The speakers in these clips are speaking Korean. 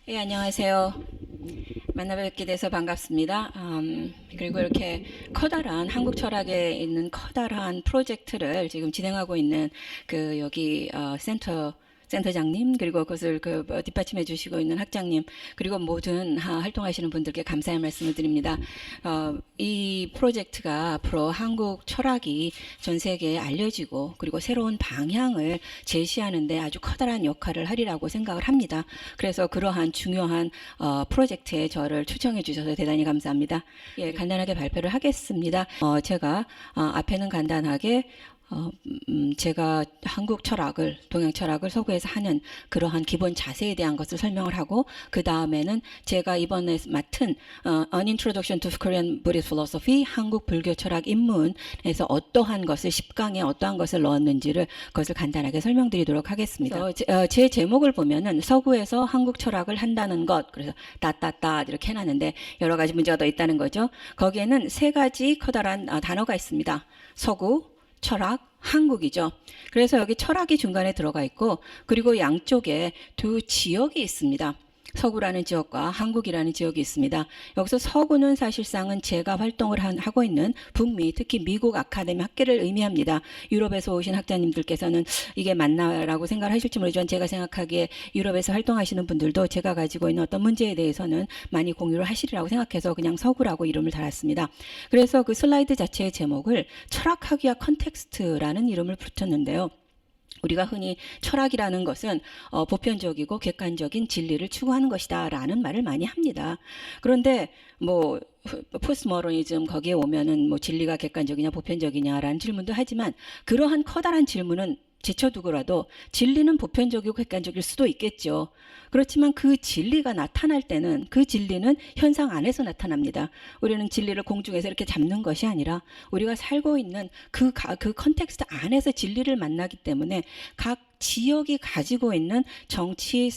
예, 안녕하세요. 만나뵙게 돼서 반갑습니다. 그리고 이렇게 커다란 한국 철학에 있는 커다란 프로젝트를 지금 진행하고 있는 그 여기 센터장님, 그리고 그것을 뒷받침해 주시고 있는 학장님, 그리고 모든 활동하시는 분들께 감사의 말씀을 드립니다. 이 프로젝트가 앞으로 한국 철학이 전 세계에 알려지고 그리고 새로운 방향을 제시하는데 아주 커다란 역할을 하리라고 생각을 합니다. 그래서 그러한 중요한 프로젝트에 저를 초청해 주셔서 대단히 감사합니다. 예, 간단하게 발표를 하겠습니다. 제가 앞에는 간단하게 제가 한국 철학을, 동양 철학을 서구에서 하는 그러한 기본 자세에 대한 것을 설명을 하고, 그 다음에는 제가 이번에 맡은 An Introduction to Korean Buddhist Philosophy, 한국 불교 철학 입문에서 어떠한 것을 10강에 어떠한 것을 넣었는지를 그것을 간단하게 설명드리도록 하겠습니다. 제 제목을 보면은 서구에서 한국 철학을 한다는 것, 그래서 따따따 이렇게 해놨는데 여러 가지 문제가 더 있다는 거죠. 거기에는 세 가지 커다란 단어가 있습니다. 서구, 철학, 한국이죠. 그래서 여기 철학이 중간에 들어가 있고, 그리고 양쪽에 두 지역이 있습니다. 서구라는 지역과 한국이라는 지역이 있습니다. 여기서 서구는 사실상은 제가 활동을 하고 있는 북미, 특히 미국 아카데미 학계를 의미합니다. 유럽에서 오신 학자님들께서는 이게 맞나라고 생각을 하실지 모르지만, 제가 생각하기에 유럽에서 활동하시는 분들도 제가 가지고 있는 어떤 문제에 대해서는 많이 공유를 하시리라고 생각해서 그냥 서구라고 이름을 달았습니다. 그래서 그 슬라이드 자체의 제목을 철학학위와 컨텍스트라는 이름을 붙였는데요. 우리가 흔히 철학이라는 것은 보편적이고 객관적인 진리를 추구하는 것이다 라는 말을 많이 합니다. 그런데 뭐 포스트모더니즘 거기에 오면은 뭐 진리가 객관적이냐 보편적이냐라는 질문도 하지만, 그러한 커다란 질문은 제쳐두고라도 진리는 보편적이고 객관적일 수도 있겠죠. 그렇지만 그 진리가 나타날 때는 그 진리는 현상 안에서 나타납니다. 우리는 진리를 공중에서 이렇게 잡는 것이 아니라 우리가 살고 있는 그 컨텍스트 안에서 진리를 만나기 때문에 각 지역이 가지고 있는 정치,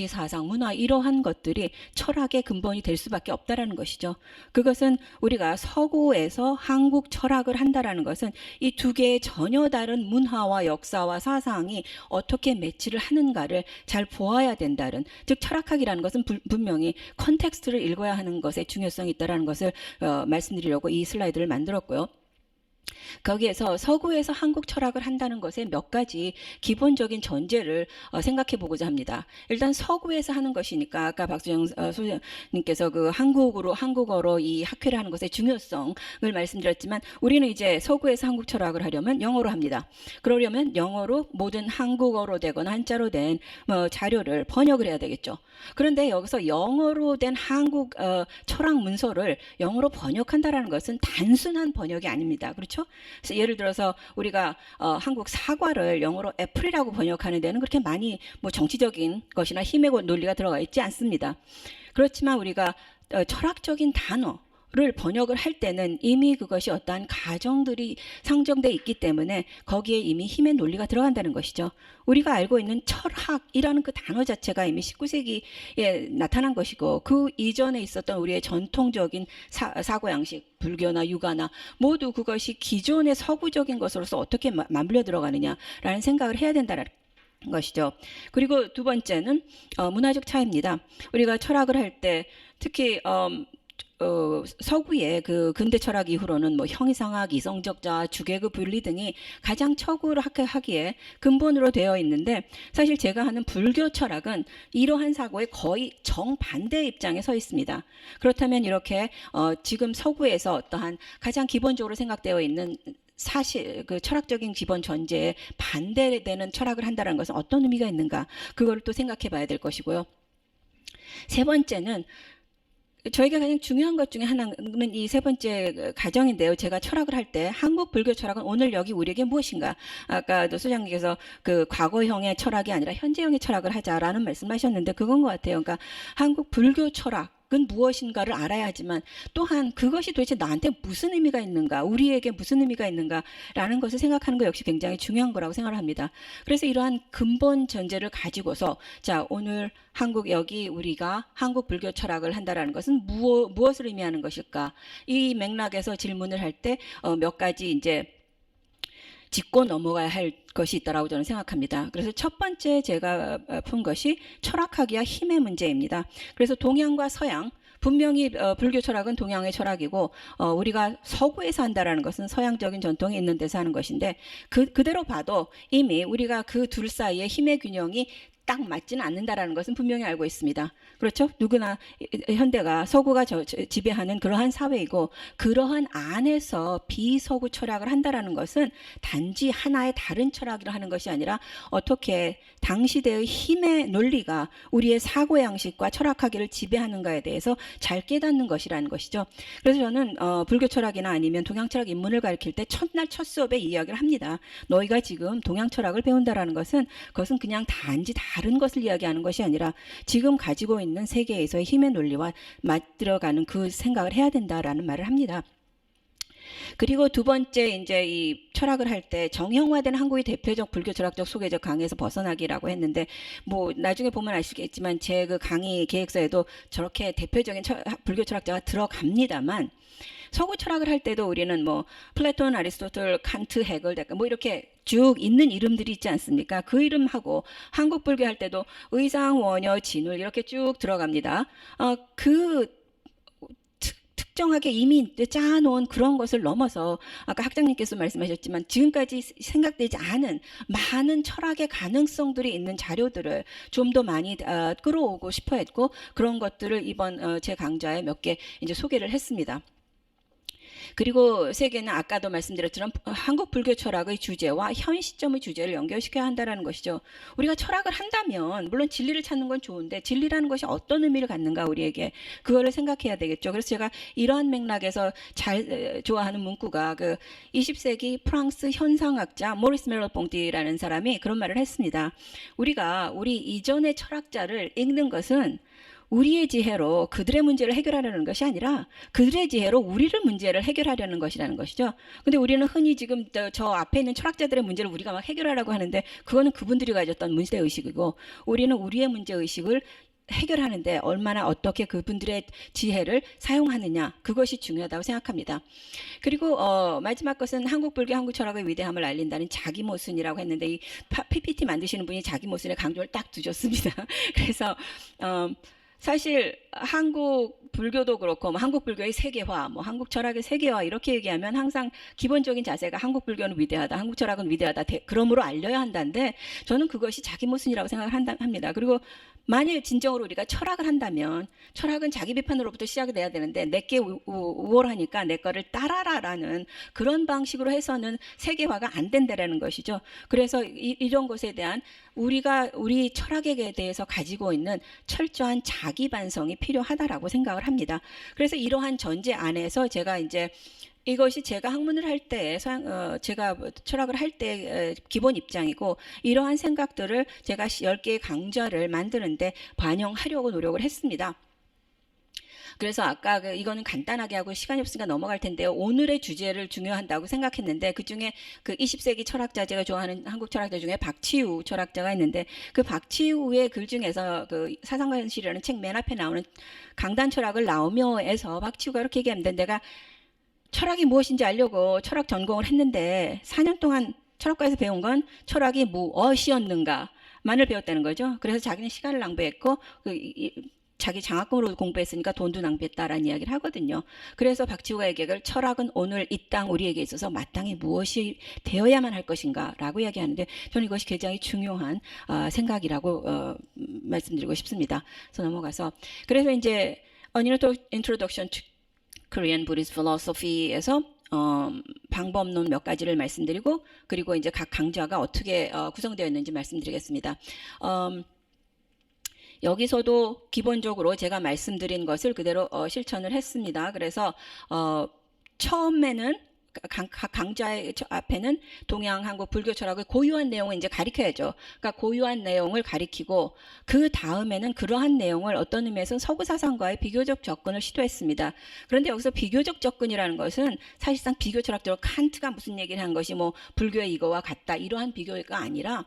사상, 문화 이러한 것들이 철학의 근본이 될 수밖에 없다라는 것이죠. 그것은 우리가 서구에서 한국 철학을 한다라는 것은 이 두 개의 전혀 다른 문화와 역사와 사상이 어떻게 매치를 하는가를 잘 보아야 된다는, 즉 철학학이라는 것은 분명히 컨텍스트를 읽어야 하는 것에 중요성이 있다라는 것을 말씀드리려고 이 슬라이드를 만들었고요. 거기에서 서구에서 한국 철학을 한다는 것에 몇 가지 기본적인 전제를 생각해 보고자 합니다. 일단 서구에서 하는 것이니까 아까 박수영 소장님께서 그 한국어로 이 학회를 하는 것의 중요성을 말씀드렸지만, 우리는 이제 서구에서 한국 철학을 하려면 영어로 합니다. 그러려면 영어로 모든 한국어로 되거나 한자로 된 자료를 번역을 해야 되겠죠. 그런데 여기서 영어로 된 한국 철학 문서를 영어로 번역한다라는 것은 단순한 번역이 아닙니다. 그렇죠? 그래서 예를 들어서 우리가 한국 사과를 영어로 애플이라고 번역하는 데는 그렇게 많이 뭐 정치적인 것이나 힘의 논리가 들어가 있지 않습니다. 그렇지만 우리가 철학적인 단어를 번역을 할 때는 이미 그것이 어떠한 가정들이 상정돼 있기 때문에 거기에 이미 힘의 논리가 들어간다는 것이죠. 우리가 알고 있는 철학이라는 그 단어 자체가 이미 19세기에 나타난 것이고, 그 이전에 있었던 우리의 전통적인 사고양식, 불교나 유가나 모두 그것이 기존의 서구적인 것으로서 어떻게 맞물려 들어가느냐라는 생각을 해야 된다는 것이죠. 그리고 두 번째는 문화적 차이입니다. 우리가 철학을 할 때 특히 서구의 그 근대 철학 이후로는 뭐 형이상학, 이성적자, 주계급 분리 등이 가장 철학을 하기에 근본으로 되어 있는데, 사실 제가 하는 불교 철학은 이러한 사고의 거의 정반대 입장에 서 있습니다. 그렇다면 이렇게 지금 서구에서 어떠한 가장 기본적으로 생각되어 있는 사실 그 철학적인 기본 전제에 반대되는 철학을 한다는 것은 어떤 의미가 있는가, 그거를 또 생각해 봐야 될 것이고요. 세 번째는 저에게 가장 중요한 것 중에 하나는 이 세 번째 가정인데요. 제가 철학을 할 때 한국 불교 철학은 오늘 여기 우리에게 무엇인가? 아까도 소장님께서 그 과거형의 철학이 아니라 현재형의 철학을 하자라는 말씀하셨는데 그건 것 같아요. 그러니까 한국 불교 철학 은 무엇인가를 알아야 하지만, 또한 그것이 도대체 나한테 무슨 의미가 있는가, 우리에게 무슨 의미가 있는가라는 것을 생각하는 것 역시 굉장히 중요한 거라고 생각을 합니다. 그래서 이러한 근본 전제를 가지고서 자, 오늘 여기 우리가 한국 불교 철학을 한다라는 것은 무엇을 의미하는 것일까, 이 맥락에서 질문을 할 때 몇 가지 이제 짚고 넘어가야 할 것이 있다라고 저는 생각합니다. 그래서 첫 번째 제가 푼 것이 철학학이야 힘의 문제입니다. 그래서 동양과 서양 분명히 불교 철학은 동양의 철학이고 우리가 서구에서 한다라는 것은 서양적인 전통이 있는 데서 하는 것인데 그대로 봐도 이미 우리가 그 둘 사이의 힘의 균형이 딱 맞지는 않는다라는 것은 분명히 알고 있습니다. 그렇죠? 누구나 현대가 서구가 지배하는 그러한 사회이고 그러한 안에서 비서구 철학을 한다라는 것은 단지 하나의 다른 철학이라 하는 것이 아니라 어떻게 당시대의 힘의 논리가 우리의 사고 양식과 철학하기를 지배하는가에 대해서 잘 깨닫는 것이라는 것이죠. 그래서 저는 불교 철학이나 아니면 동양 철학 입문을 가르칠 때 첫날 첫 수업에 이 이야기를 합니다. 너희가 지금 동양 철학을 배운다라는 것은 그것은 그냥 단지 다른 것을 이야기하는 것이 아니라 지금 가지고 있는 세계에서의 힘의 논리와 맞들어가는 그 생각을 해야 된다라는 말을 합니다. 그리고 두 번째 이제 이 철학을 할 때 정형화된 한국의 대표적 불교 철학적 소개적 강의에서 벗어나기라고 했는데 뭐 나중에 보면 아시겠지만 제 그 강의 계획서에도 저렇게 대표적인 불교 철학자가 들어갑니다만 서구 철학을 할 때도 우리는 뭐 플라톤, 아리스토텔, 칸트, 헤겔, 데카 뭐 이렇게 쭉 있는 이름들이 있지 않습니까? 그 이름하고 한국 불교 할 때도 의상, 원효, 진울 이렇게 쭉 들어갑니다. 그 특정하게 이미 짜놓은 그런 것을 넘어서 아까 학장님께서 말씀하셨지만 지금까지 생각되지 않은 많은 철학의 가능성들이 있는 자료들을 좀 더 많이 끌어오고 싶어 했고 그런 것들을 이번 제 강좌에 몇 개 이제 소개를 했습니다. 그리고 세 개는 아까도 말씀드렸처럼 한국 불교 철학의 주제와 현 시점의 주제를 연결시켜야 한다는 것이죠. 우리가 철학을 한다면 물론 진리를 찾는 건 좋은데 진리라는 것이 어떤 의미를 갖는가 우리에게 그거를 생각해야 되겠죠. 그래서 제가 이러한 맥락에서 잘 좋아하는 문구가 그 20세기 프랑스 현상학자 모리스 메르봉띠라는 사람이 그런 말을 했습니다. 우리가 우리 이전의 철학자를 읽는 것은 우리의 지혜로 그들의 문제를 해결하려는 것이 아니라 그들의 지혜로 우리를 문제를 해결하려는 것이라는 것이죠. 근데 우리는 흔히 지금 저 앞에 있는 철학자들의 문제를 우리가 막 해결하라고 하는데 그거는 그분들이 가졌던 문제의식이고 우리는 우리의 문제의식을 해결하는데 얼마나 어떻게 그분들의 지혜를 사용하느냐 그것이 중요하다고 생각합니다. 그리고 마지막 것은 한국 불교 한국 철학의 위대함을 알린다는 자기모순이라고 했는데 이 PPT 만드시는 분이 자기모순의 강조를 딱 두셨습니다. 그래서 사실 한국 불교도 그렇고 뭐 한국 불교의 세계화, 뭐 한국 철학의 세계화 이렇게 얘기하면 항상 기본적인 자세가 한국 불교는 위대하다, 한국 철학은 위대하다, 그러므로 알려야 한다는데 저는 그것이 자기 모순이라고 생각을 합니다. 그리고 만일 진정으로 우리가 철학을 한다면 철학은 자기 비판으로부터 시작이 돼야 되는데 내게 우월하니까 내 거를 따라라라는 그런 방식으로 해서는 세계화가 안 된다라는 것이죠. 그래서 이런 것에 대한 우리 철학에 대해서 가지고 있는 철저한 자기 반성이 필요하다라고 생각을 합니다. 그래서 이러한 전제 안에서 제가 이제 이것이 제가 학문을 할 때, 제가 철학을 할 때 기본 입장이고 이러한 생각들을 제가 10개의 강좌를 만드는데 반영하려고 노력을 했습니다. 그래서 아까 이거는 간단하게 하고 시간이 없으니까 넘어갈 텐데요. 오늘의 주제를 중요한다고 생각했는데 그중에 그 20세기 철학자 제가 좋아하는 한국 철학자 중에 박치우 철학자가 있는데 그 박치우의 글 중에서 그 사상과 현실이라는 책 맨 앞에 나오는 강단 철학을 나오며에서 박치우가 이렇게 얘기합니다. 내가 철학이 무엇인지 알려고 철학 전공을 했는데 4년 동안 철학과에서 배운 건 철학이 무엇이었는가만을 배웠다는 거죠. 그래서 자기는 시간을 낭비했고 자기 장학금으로 공부했으니까 돈도 낭비했다라는 이야기를 하거든요. 그래서 박지우가 얘기할 철학은 오늘 이 땅 우리에게 있어서 마땅히 무엇이 되어야만 할 것인가 라고 이야기하는데 저는 이것이 굉장히 중요한 생각이라고 말씀드리고 싶습니다. 그래서 넘어가서 그래서 이제 Introduction to Korean Buddhist Philosophy에서 방법론 몇 가지를 말씀드리고 그리고 이제 각 강좌가 어떻게 구성되어 있는지 말씀드리겠습니다. 여기서도 기본적으로 제가 말씀드린 것을 그대로 실천을 했습니다. 그래서 처음에는 각 강좌의 앞에는 동양, 한국, 불교 철학의 고유한 내용을 이제 가리켜야죠. 그러니까 고유한 내용을 가리키고 그 다음에는 그러한 내용을 어떤 의미에서는 서구 사상과의 비교적 접근을 시도했습니다. 그런데 여기서 비교적 접근이라는 것은 사실상 비교 철학적으로 칸트가 무슨 얘기를 한 것이 뭐 불교의 이거와 같다 이러한 비교가 아니라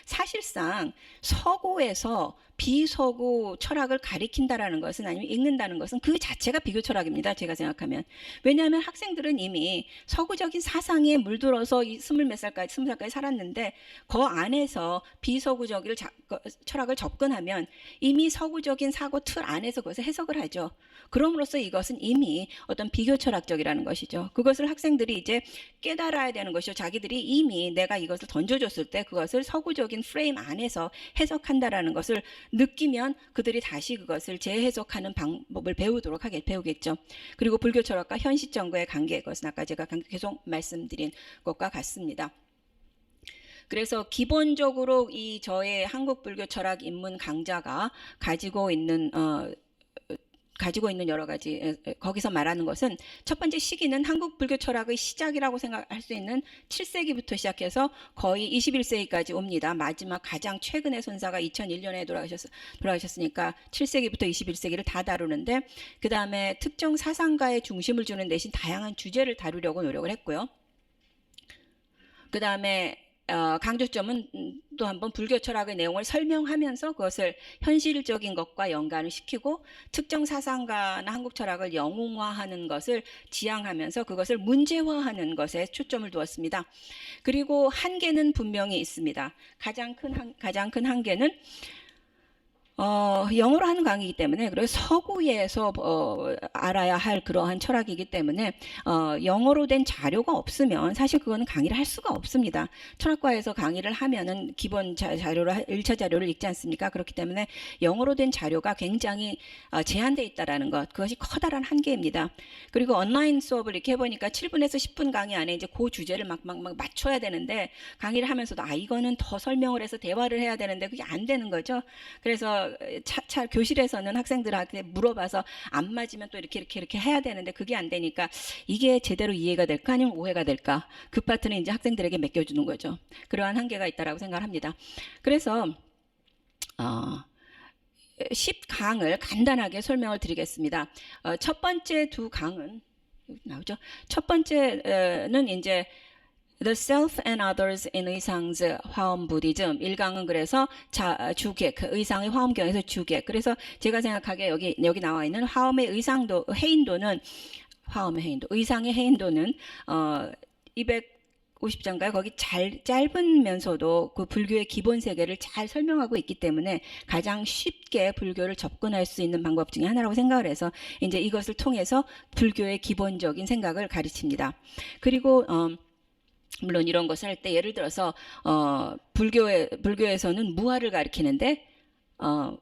사실상 서구에서 비서구 철학을 가리킨다라는 것은 아니면 읽는다는 것은 그 자체가 비교 철학입니다. 제가 생각하면. 왜냐하면 학생들은 이미 서구적인 사상에 물들어서 스물 몇 살까지, 스무 살까지 살았는데 그 안에서 비서구적인 철학을 접근하면 이미 서구적인 사고 틀 안에서 그것을 해석을 하죠. 그럼으로써 이것은 이미 어떤 비교 철학적이라는 것이죠. 그것을 학생들이 이제 깨달아야 되는 것이죠. 자기들이 이미 내가 이것을 던져줬을 때 그것을 서구적인 프레임 안에서 해석한다라는 것을 느끼면 그들이 다시 그것을 재해석하는 방법을 배우겠죠. 그리고 불교 철학과 현실 정부의 관계, 그것은 아까 제가 계속 말씀드린 것과 같습니다. 그래서 기본적으로 이 저의 한국 불교 철학 입문 강좌가 가지고 있는 여러 가지, 거기서 말하는 것은 첫 번째 시기는 한국 불교 철학의 시작이라고 생각할 수 있는 7세기부터 시작해서 거의 21세기까지 옵니다. 마지막 가장 최근의 선사가 2001년에 돌아가셨으니까 7세기부터 21세기를 다 다루는데, 그 다음에 특정 사상가에 중심을 주는 대신 다양한 주제를 다루려고 노력을 했고요. 그 다음에 강조점은 또 한번 불교 철학의 내용을 설명하면서 그것을 현실적인 것과 연관을 시키고 특정 사상가나 한국 철학을 영웅화하는 것을 지향하면서 그것을 문제화하는 것에 초점을 두었습니다. 그리고 한계는 분명히 있습니다. 가장 큰 한계는 영어로 하는 강의이기 때문에, 그리고 서구에서 알아야 할 그러한 철학이기 때문에 영어로 된 자료가 없으면 사실 그거는 강의를 할 수가 없습니다. 철학과에서 강의를 하면은 기본 자료를 1차 자료를 읽지 않습니까? 그렇기 때문에 영어로 된 자료가 굉장히 제한되어 있다라는 것, 그것이 커다란 한계입니다. 그리고 온라인 수업을 이렇게 해보니까 7분에서 10분 강의 안에 이제 그 주제를 막 맞춰야 되는데, 강의를 하면서도 이거는 더 설명을 해서 대화를 해야 되는데 그게 안 되는 거죠. 그래서 교실에서는 학생들한테 물어봐서 안 맞으면 또 이렇게 해야 되는데 그게 안 되니까 이게 제대로 이해가 될까 아니면 오해가 될까, 그 파트는 이제 학생들에게 맡겨주는 거죠. 그러한 한계가 있다라고 생각합니다. 그래서 10강을 간단하게 설명을 드리겠습니다. 첫 번째 두 강은 나오죠. 첫 번째는 이제 The Self and Others in 의상즈 화엄 부디즘. 1강은 그래서 주객, 의상의 화엄경에서 주객. 그래서 제가 생각하기에 여기 나와 있는 화엄의 해인도는 의상의 해인도는 250장가에 거기 짧으면서도 그 불교의 기본 세계를 잘 설명하고 있기 때문에 가장 쉽게 불교를 접근할 수 있는 방법 중에 하나라고 생각을 해서 이제 이것을 통해서 불교의 기본적인 생각을 가르칩니다. 그리고 물론 이런 것을 할 때 예를 들어서 불교에서는 무아를 가리키는데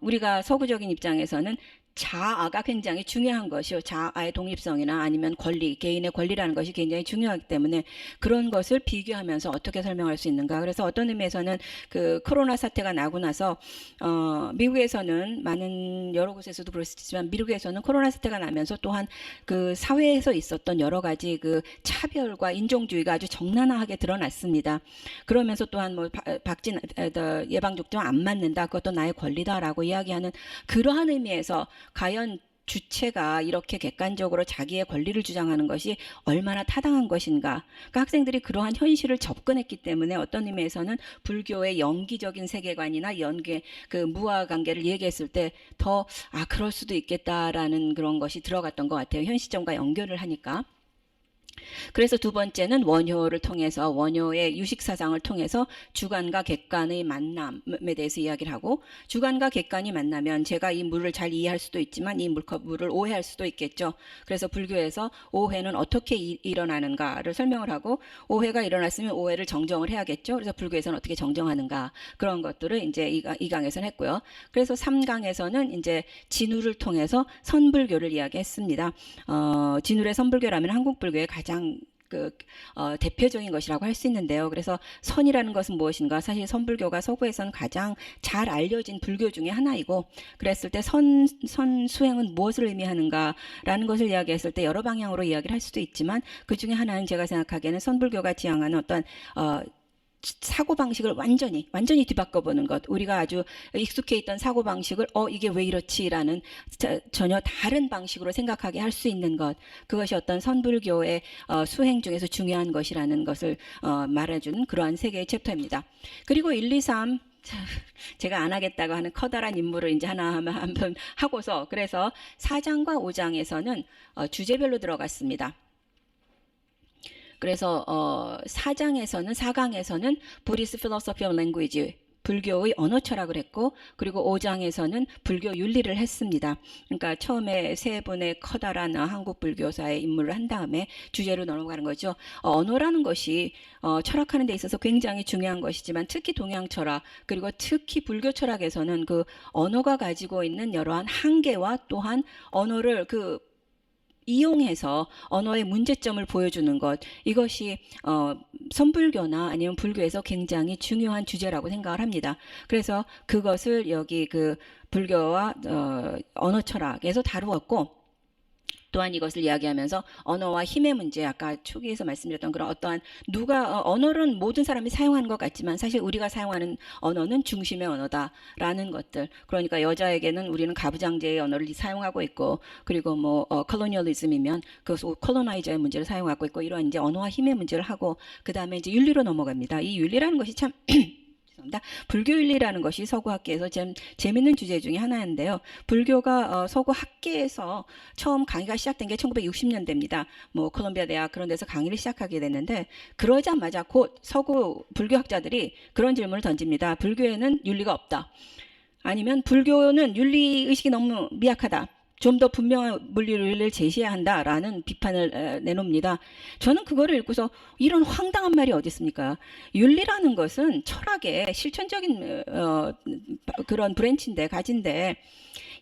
우리가 서구적인 입장에서는 자아가 굉장히 중요한 것이요. 자아의 독립성이나 아니면 권리, 개인의 권리라는 것이 굉장히 중요하기 때문에 그런 것을 비교하면서 어떻게 설명할 수 있는가. 그래서 어떤 의미에서는 그 코로나 사태가 나고 나서 미국에서는 여러 곳에서도 그럴 수 있지만 미국에서는 코로나 사태가 나면서 또한 그 사회에서 있었던 여러 가지 그 차별과 인종주의가 아주 적나라하게 드러났습니다. 그러면서 또한 박진 예방접종 안 맞는다, 그것도 나의 권리다라고 이야기하는 그러한 의미에서 과연 주체가 이렇게 객관적으로 자기의 권리를 주장하는 것이 얼마나 타당한 것인가. 그러니까 학생들이 그러한 현실을 접근했기 때문에 어떤 의미에서는 불교의 연기적인 세계관이나 그 무아 관계를 얘기했을 때 더 그럴 수도 있겠다라는 그런 것이 들어갔던 것 같아요. 현실점과 연결을 하니까. 그래서 두 번째는 원효를 통해서, 원효의 유식사상을 통해서 주관과 객관의 만남에 대해서 이야기를 하고, 주관과 객관이 만나면 제가 이 물을 잘 이해할 수도 있지만 이 물을 오해할 수도 있겠죠. 그래서 불교에서 오해는 어떻게 일어나는가를 설명을 하고, 오해가 일어났으면 오해를 정정을 해야겠죠. 그래서 불교에서는 어떻게 정정하는가, 그런 것들을 이제 이 강에서는 했고요. 그래서 3강에서는 이제 진우를 통해서 선불교를 이야기했습니다. 진울의 선불교라면 한국 불교의 가장 대표적인 것이라고 할 수 있는데요. 그래서 선이라는 것은 무엇인가? 사실 선불교가 서구에서는 가장 잘 알려진 불교 중에 하나이고, 그랬을 때 선 수행은 무엇을 의미하는가라는 것을 이야기했을 때 여러 방향으로 이야기를 할 수도 있지만 그 중에 하나는 제가 생각하기에는 선불교가 지향하는 어떤 사고 방식을 완전히 뒤바꿔 보는 것. 우리가 아주 익숙해 있던 사고 방식을 이게 왜 이렇지라는 전혀 다른 방식으로 생각하게 할 수 있는 것. 그것이 어떤 선불교의 수행 중에서 중요한 것이라는 것을 말해주는 그러한 세 개의 챕터입니다. 그리고 1, 2, 3 제가 안 하겠다고 하는 커다란 임무를 이제 하나 한번 하고서 그래서 4장과 5장에서는 주제별로 들어갔습니다. 그래서 4강에서는 부디스 필로소피 오브 랭귀지 불교의 언어 철학을 했고 그리고 5장에서는 불교 윤리를 했습니다. 그러니까 처음에 세 분의 커다란 한국 불교사의 인물을 한 다음에 주제로 넘어가는 거죠. 언어라는 것이 철학하는 데 있어서 굉장히 중요한 것이지만 특히 동양 철학 그리고 특히 불교 철학에서는 그 언어가 가지고 있는 여러한 한계와 또한 언어를 이용해서 언어의 문제점을 보여주는 것 이것이 선불교나 아니면 불교에서 굉장히 중요한 주제라고 생각을 합니다. 그래서 그것을 여기 불교와 언어 철학에서 다루었고 또한 이것을 이야기하면서 언어와 힘의 문제 아까 초기에서 말씀드렸던 그런 어떠한 언어는 모든 사람이 사용하는 것 같지만 사실 우리가 사용하는 언어는 중심의 언어다라는 것들 그러니까 여자에게는 우리는 가부장제의 언어를 사용하고 있고 그리고 컬로니얼리즘이면 컬로나이저의 문제를 사용하고 있고 이러한 이제 언어와 힘의 문제를 하고 그 다음에 이제 윤리로 넘어갑니다. 이 윤리라는 것이 참 불교윤리라는 것이 서구학계에서 재밌는 주제 중에 하나인데요. 불교가 서구학계에서 처음 강의가 시작된 게 1960년대입니다. 콜롬비아 대학 그런 데서 강의를 시작하게 됐는데 그러자마자 곧 서구 불교학자들이 그런 질문을 던집니다. 불교에는 윤리가 없다. 아니면 불교는 윤리의식이 너무 미약하다. 좀 더 분명한 물리를 제시해야 한다라는 비판을 내놓습니다. 저는 그거를 읽고서 이런 황당한 말이 어디 있습니까? 윤리라는 것은 철학의 실천적인 그런 브랜치인데 가진데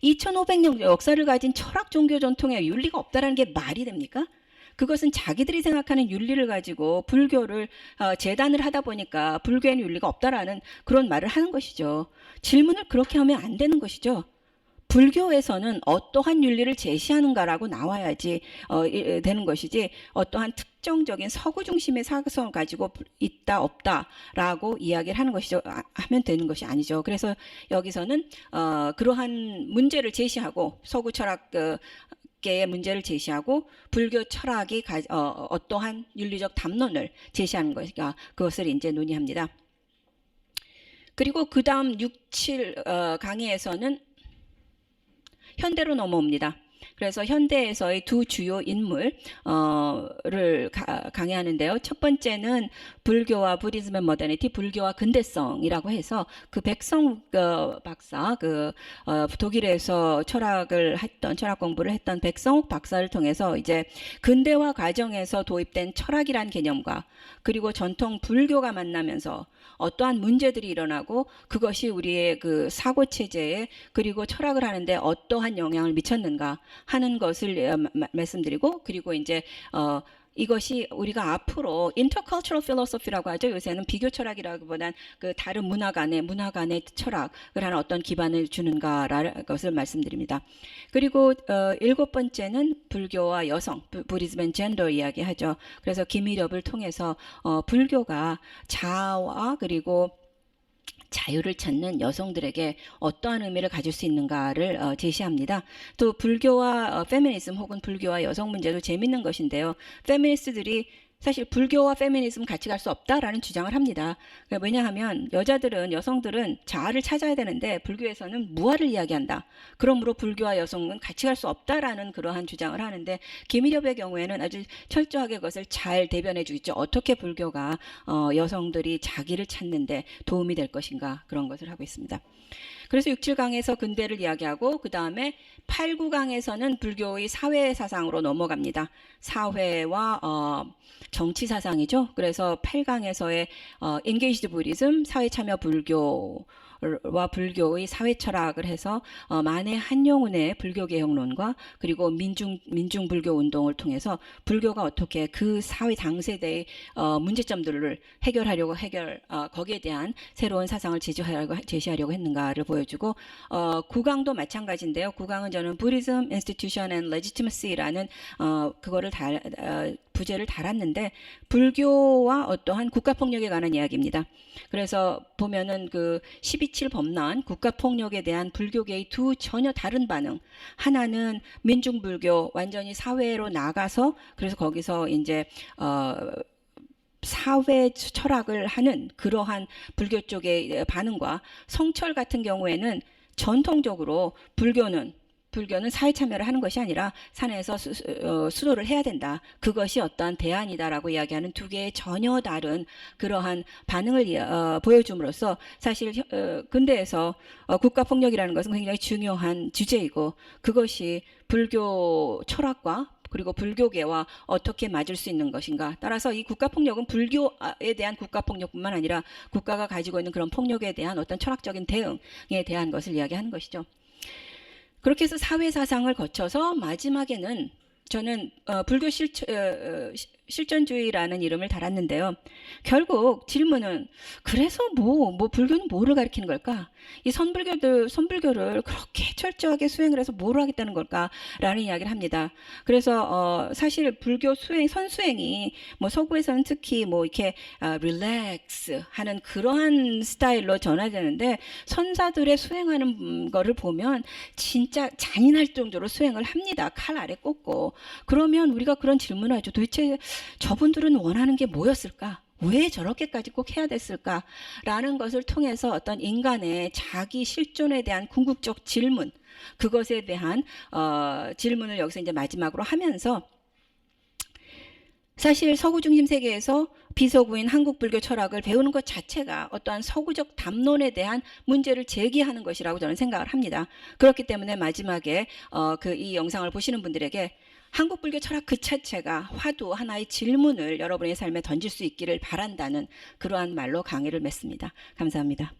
2500년 역사를 가진 철학 종교 전통에 윤리가 없다라는 게 말이 됩니까? 그것은 자기들이 생각하는 윤리를 가지고 불교를 재단을 하다 보니까 불교에는 윤리가 없다라는 그런 말을 하는 것이죠. 질문을 그렇게 하면 안 되는 것이죠. 불교에서는 어떠한 윤리를 제시하는가라고 나와야지 되는 것이지 어떠한 특정적인 서구 중심의 사고성을 가지고 있다 없다라고 이야기를 하는 것이죠. 하면 되는 것이 아니죠. 그래서 여기서는 그러한 문제를 제시하고 서구 철학 의 문제를 제시하고 불교 철학이 어떠한 윤리적 담론을 제시하는 것이가 그것을 이제 논의합니다. 그리고 그 다음 6, 7 강의에서는 현대로 넘어옵니다. 그래서 현대에서의 두 주요 인물을 강의하는데요. 첫 번째는 불교와 부디즘의 모더니티, 불교와 근대성이라고 해서 그 백성욱 박사, 독일에서 철학 공부를 했던 백성욱 박사를 통해서 이제 근대화 과정에서 도입된 철학이란 개념과 그리고 전통 불교가 만나면서 어떠한 문제들이 일어나고 그것이 우리의 사고 체제에 그리고 철학을 하는데 어떠한 영향을 미쳤는가 하는 것을 말씀드리고 그리고 이제 이것이 우리가 앞으로 intercultural philosophy라고 하죠. 요새는 비교 철학이라기보단 다른 문화 간의 철학을 하는 어떤 기반을 주는가라는 것을 말씀드립니다. 그리고 7번째는 불교와 여성, 부디즘 앤 젠더 이야기하죠. 그래서 김일엽을 통해서 불교가 자아와 그리고 자유를 찾는 여성들에게 어떠한 의미를 가질 수 있는가를 제시합니다. 또 불교와 페미니즘 혹은 불교와 여성 문제도 재밌는 것인데요. 페미니스트들이 사실 불교와 페미니즘 같이 갈 수 없다라는 주장을 합니다. 왜냐하면 여성들은 자아를 찾아야 되는데 불교에서는 무아를 이야기한다. 그러므로 불교와 여성은 같이 갈 수 없다라는 그러한 주장을 하는데 김일엽의 경우에는 아주 철저하게 그것을 잘 대변해 주겠죠. 어떻게 불교가 여성들이 자기를 찾는데 도움이 될 것인가 그런 것을 하고 있습니다. 그래서 6, 7강에서 근대를 이야기하고 그 다음에 8, 9강에서는 불교의 사회 사상으로 넘어갑니다. 사회와 정치 사상이죠. 그래서 8강에서의 engaged Buddhism, 사회 참여 불교와 불교의 사회 철학을 해서 만해 한용운의 불교 개혁론과 그리고 민중 불교 운동을 통해서 불교가 어떻게 그 사회 당세대의 문제점들을 해결하려고 거기에 대한 새로운 사상을 제시하려고 했는가를 보여주고 9강도 마찬가지인데요. 9강은 저는 Buddhism, Institution and Legitimacy라는 그거를 부제를 달았는데 불교와 어떠한 국가폭력에 관한 이야기입니다. 그래서 보면은 그 12.7 법난 국가폭력에 대한 불교계의 두 전혀 다른 반응. 하나는 민중불교 완전히 사회로 나가서 그래서 거기서 이제 사회 철학을 하는 그러한 불교 쪽의 반응과 성철 같은 경우에는 전통적으로 불교는 사회 참여를 하는 것이 아니라 산에서 수도를 해야 된다. 그것이 어떠한 대안이다라고 이야기하는 두 개의 전혀 다른 그러한 반응을 보여줌으로써 사실 근대에서 국가폭력이라는 것은 굉장히 중요한 주제이고 그것이 불교 철학과 그리고 불교계와 어떻게 맞을 수 있는 것인가. 따라서 이 국가폭력은 불교에 대한 국가폭력뿐만 아니라 국가가 가지고 있는 그런 폭력에 대한 어떤 철학적인 대응에 대한 것을 이야기하는 것이죠. 그렇게 해서 사회사상을 거쳐서 마지막에는 저는 불교 실존주의라는 이름을 달았는데요. 결국 질문은 그래서 뭐 불교는 뭐를 가리키는 걸까? 이 선불교를 그렇게 철저하게 수행을 해서 뭐를 하겠다는 걸까라는 이야기를 합니다. 그래서 사실 불교 선수행이 뭐 서구에서는 특히 뭐 이렇게 릴렉스 하는 그러한 스타일로 전화되는데 선사들의 수행하는 거를 보면 진짜 잔인할 정도로 수행을 합니다. 칼 아래 꽂고. 그러면 우리가 그런 질문을 하죠. 도대체 저분들은 원하는 게 뭐였을까? 왜 저렇게까지 꼭 해야 됐을까? 라는 것을 통해서 어떤 인간의 자기 실존에 대한 궁극적 질문, 그것에 대한 질문을 여기서 이제 마지막으로 하면서 사실 서구 중심 세계에서 비서구인 한국 불교 철학을 배우는 것 자체가 어떠한 서구적 담론에 대한 문제를 제기하는 것이라고 저는 생각을 합니다. 그렇기 때문에 마지막에 이 영상을 보시는 분들에게 한국 불교 철학 그 자체가 화두 하나의 질문을 여러분의 삶에 던질 수 있기를 바란다는 그러한 말로 강의를 맺습니다. 감사합니다.